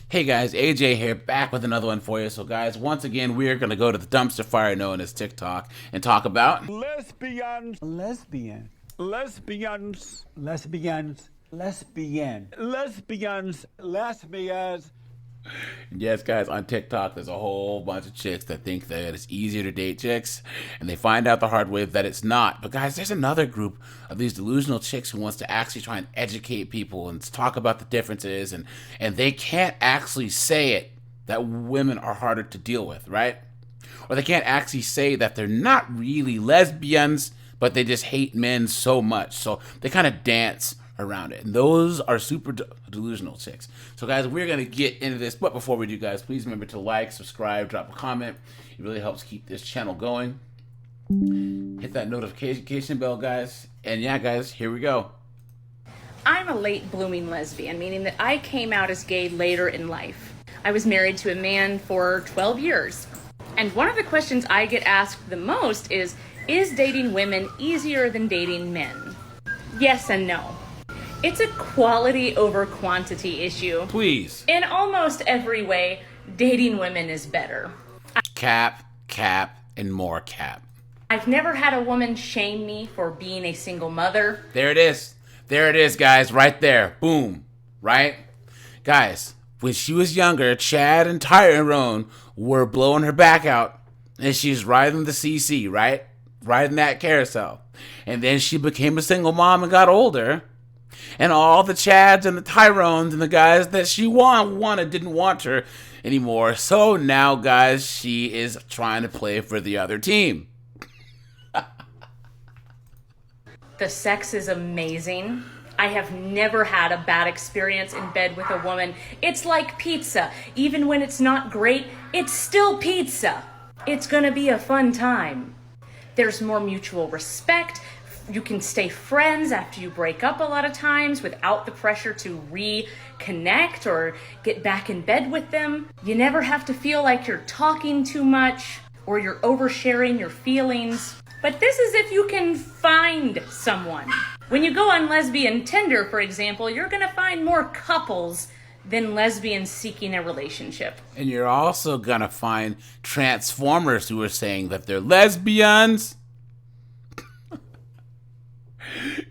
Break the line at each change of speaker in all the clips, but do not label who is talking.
Hey guys, AJ here, back with another one for you. So guys, once again, we're going to go to the dumpster fire known as TikTok and talk about
Lesbians.
Lesbian.
Lesbians.
Lesbians. Lesbian.
Lesbians. Lesbians.
yes, guys, on TikTok, there's a whole bunch of chicks that think that it's easier to date chicks, and they find out the hard way that it's not. But guys, there's another group of these delusional chicks who wants to actually try and educate people and talk about the differences, and they can't actually say it that women are harder to deal with, right? Or they can't actually say that they're not really lesbians, but they just hate men so much. So they kind of dance around it. And those are super delusional chicks. So guys, we're going to get into this. But before we do, guys, please remember to like, subscribe, drop a comment. It really helps keep this channel going. Hit that notification bell, guys. And yeah, guys, here we go.
I'm a late blooming lesbian, meaning that I came out as gay later in life. I was married to a man for 12 years. And one of the questions I get asked the most is dating women easier than dating men? Yes and no. It's a quality over quantity issue.
Please.
In almost every way, dating women is better.
Cap, and more cap.
I've never had a woman shame me for being a single mother.
There it is. There it is, guys, right there. Boom. Right? Guys, when she was younger, Chad and Tyrone were blowing her back out, and she's riding the CC, right? Riding that carousel. And then she became a single mom and got older. And all the Chads and the Tyrones and the guys that she wanted didn't want her anymore. So now, guys, she is trying to play for the other team.
The sex is amazing. I have never had a bad experience in bed with a woman. It's like pizza. Even when it's not great, it's still pizza. It's gonna be a fun time. There's more mutual respect. You can stay friends after you break up a lot of times without the pressure to reconnect or get back in bed with them. You never have to feel like you're talking too much or you're oversharing your feelings. But this is if you can find someone. When you go on lesbian Tinder, for example, you're gonna find more couples than lesbians seeking a relationship.
And you're also gonna find transformers who are saying that they're lesbians.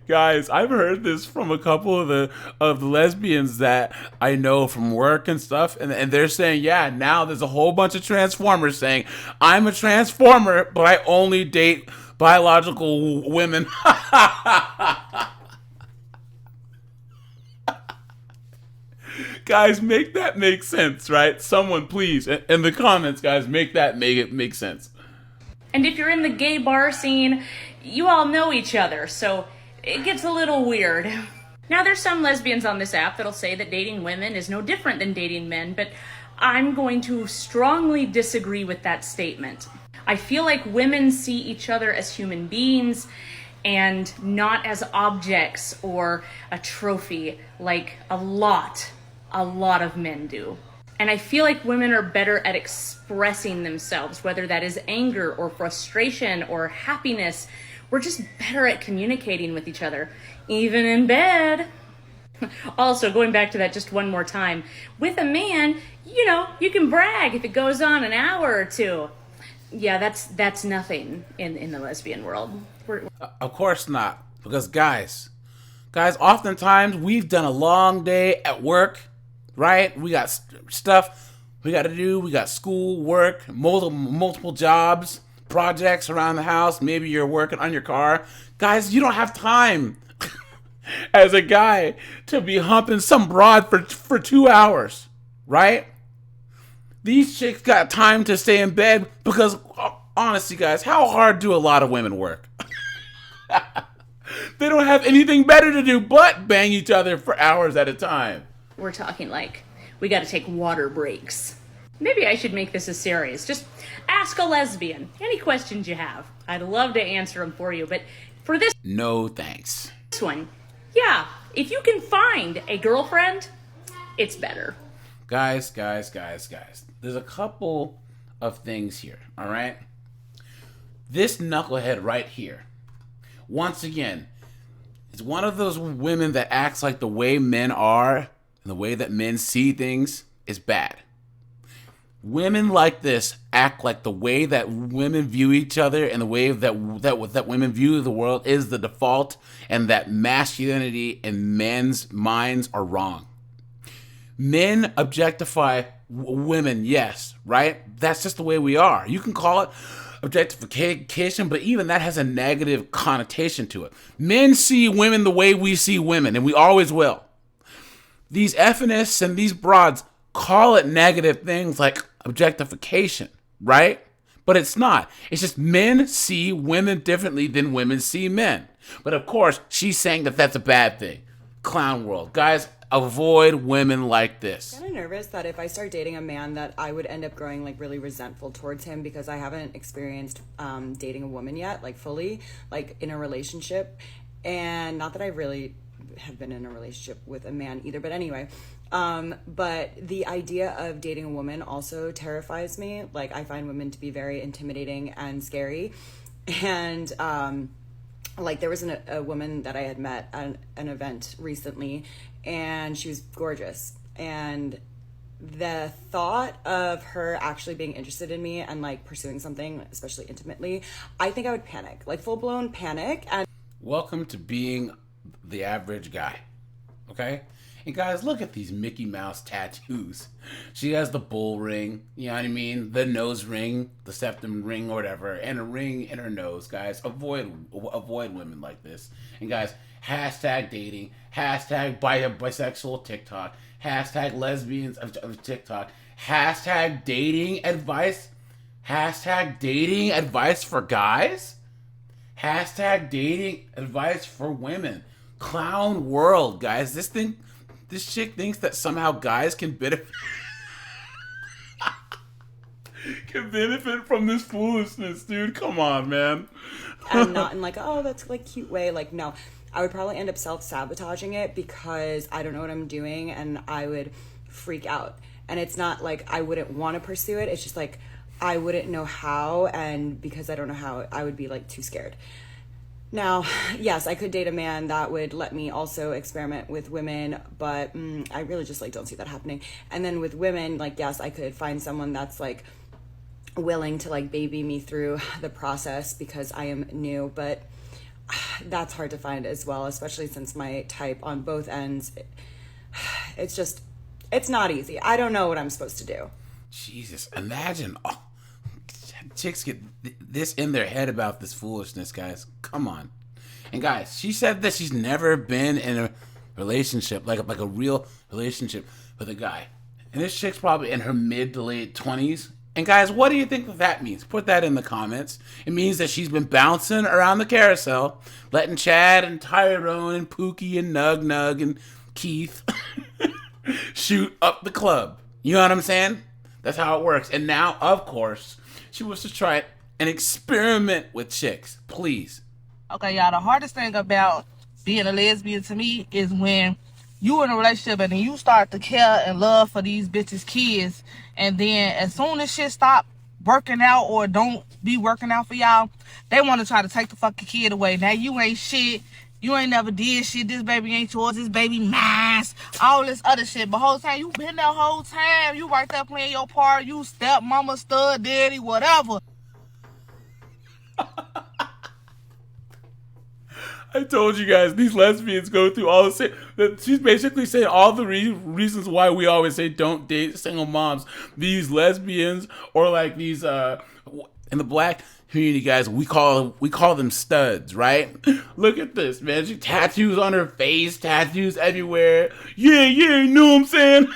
Guys, I've heard this from a couple of the lesbians that I know from work and stuff, and they're saying, yeah, now there's a whole bunch of transformers saying, I'm a transformer, but I only date biological women. Guys, make that make sense, right? Someone please, in the comments, guys, make it make sense.
And if you're in the gay bar scene, you all know each other, so it gets a little weird. Now, there's some lesbians on this app that'll say that dating women is no different than dating men, but I'm going to strongly disagree with that statement. I feel like women see each other as human beings and not as objects or a trophy like a lot of men do. And I feel like women are better at expressing themselves, whether that is anger or frustration or happiness. We're just better at communicating with each other, even in bed. Also, going back to that just one more time, with a man, you can brag if it goes on an hour or two. Yeah, that's nothing in the lesbian world.
Of course not, because guys, oftentimes we've done a long day at work, right? We got stuff we got to do. We got school, work, multiple jobs, projects around the house. Maybe you're working on your car. Guys, you don't have time as a guy to be humping some broad for 2 hours, right? These chicks got time to stay in bed because, honestly, guys, how hard do a lot of women work? They don't have anything better to do but bang each other for hours at a time.
We're talking like we got to take water breaks. Maybe I should make this a series. Just ask a lesbian any questions you have. I'd love to answer them for you, but for this
no thanks.
This one, yeah, if you can find a girlfriend, it's better.
Guys, there's a couple of things here, all right? This knucklehead right here, once again, is one of those women that acts like the way men are and the way that men see things is bad. Women like this act like the way that women view each other and the way that women view the world is the default, and that masculinity in men's minds are wrong. Men objectify women, yes, right? That's just the way we are. You can call it objectification, but even that has a negative connotation to it. Men see women the way we see women, and we always will. These feminists and these broads call it negative things like objectification, right? But it's not. It's just men see women differently than women see men. But of course, she's saying that that's a bad thing. Clown world. Guys, avoid women like this.
I'm kind of nervous that if I start dating a man that I would end up growing like really resentful towards him because I haven't experienced dating a woman yet, like fully, like in a relationship. And not that I really have been in a relationship with a man either, but anyway, but the idea of dating a woman also terrifies me. Like, I find women to be very intimidating and scary. And like, there was a woman that I had met at an event recently, and she was gorgeous, and the thought of her actually being interested in me and like pursuing something, especially intimately, I think I would panic, like full-blown panic. And
welcome to being the average guy, okay? And guys, look at these Mickey Mouse tattoos. She has the bull ring, you know what I mean? The nose ring, the septum ring or whatever, and a ring in her nose. Guys, avoid women like this. And guys, hashtag dating, hashtag bisexual TikTok, hashtag lesbians of TikTok, hashtag dating advice, hashtag dating advice for guys, hashtag dating advice for women. Clown world, guys. This chick thinks that somehow guys can benefit from this foolishness, dude. Come on, man.
And not in like, oh, that's like cute way. Like, no, I would probably end up self-sabotaging it because I don't know what I'm doing and I would freak out. And it's not like I wouldn't want to pursue it. It's just like I wouldn't know how, and because I don't know how, I would be like too scared. Now, yes, I could date a man that would let me also experiment with women, but I really just like don't see that happening. And then with women, like, yes, I could find someone that's like willing to like baby me through the process because I am new, but that's hard to find as well, especially since my type on both ends, it's not easy. I don't know what I'm supposed to do.
Jesus, imagine chicks get this in their head about this foolishness, guys. Come on. And guys, she said that she's never been in a relationship, like a real relationship with a guy. And this chick's probably in her mid to late 20s. And guys, what do you think that means? Put that in the comments. It means that she's been bouncing around the carousel, letting Chad and Tyrone and Pookie and Nug and Keith shoot up the club. You know what I'm saying? That's how it works. And now, of course, she wants to try it and experiment with chicks. Please.
Okay, y'all, the hardest thing about being a lesbian to me is when you in a relationship and then you start to care and love for these bitches' kids, and then as soon as shit stop working out or don't be working out for y'all, they want to try to take the fucking kid away. Now you ain't shit. You ain't never did shit. This baby ain't yours. This baby mine. All this other shit. But whole time, you been there whole time. You right there playing your part. You stepmama, stud, daddy, whatever.
I told you guys, these lesbians go through all the same. She's basically saying all the reasons why we always say don't date single moms. These lesbians, or like these in the black community, guys, we call them studs, right? Look at this, man. She tattoos on her face, tattoos everywhere. Yeah, you know what I'm saying?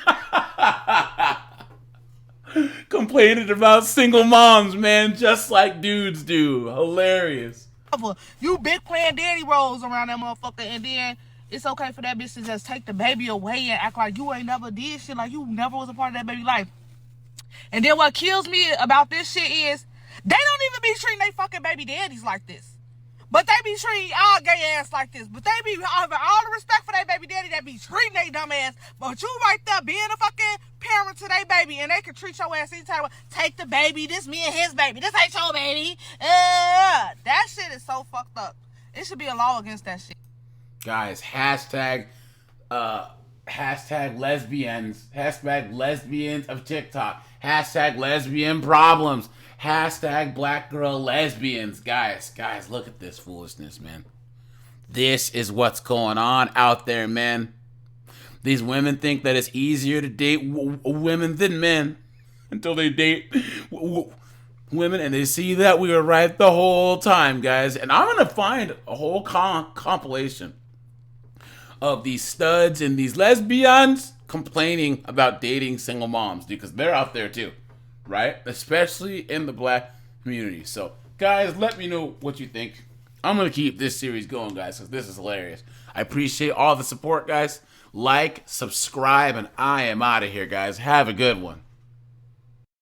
Complaining about single moms, man, just like dudes do. Hilarious.
You big playing daddy roles around that motherfucker, and then it's okay for that bitch to just take the baby away and act like you ain't never did shit, like you never was a part of that baby life. And then what kills me about this shit is they don't even be treating they fucking baby daddies like this. But they be treating our gay ass like this. But they be having all the respect for their baby daddy, that be treating they dumb ass. But you right there being a fucking parent to their baby, and they can treat your ass any type of, take the baby, this me and his baby, this ain't your baby. That shit is so fucked up. It should be a law against that shit.
Guys, hashtag hashtag lesbians, hashtag lesbians of TikTok, hashtag lesbian problems, hashtag black girl lesbians. Guys, look at this foolishness, man. This is what's going on out there, man. These women think that it's easier to date women than men until they date women, and they see that we were right the whole time, guys. And I'm going to find a whole compilation of these studs and these lesbians complaining about dating single moms, because they're out there too, right? Especially in the black community. So, guys, let me know what you think. I'm going to keep this series going, guys, because this is hilarious. I appreciate all the support, guys. Like, subscribe, and I am out of here, guys. Have a good one.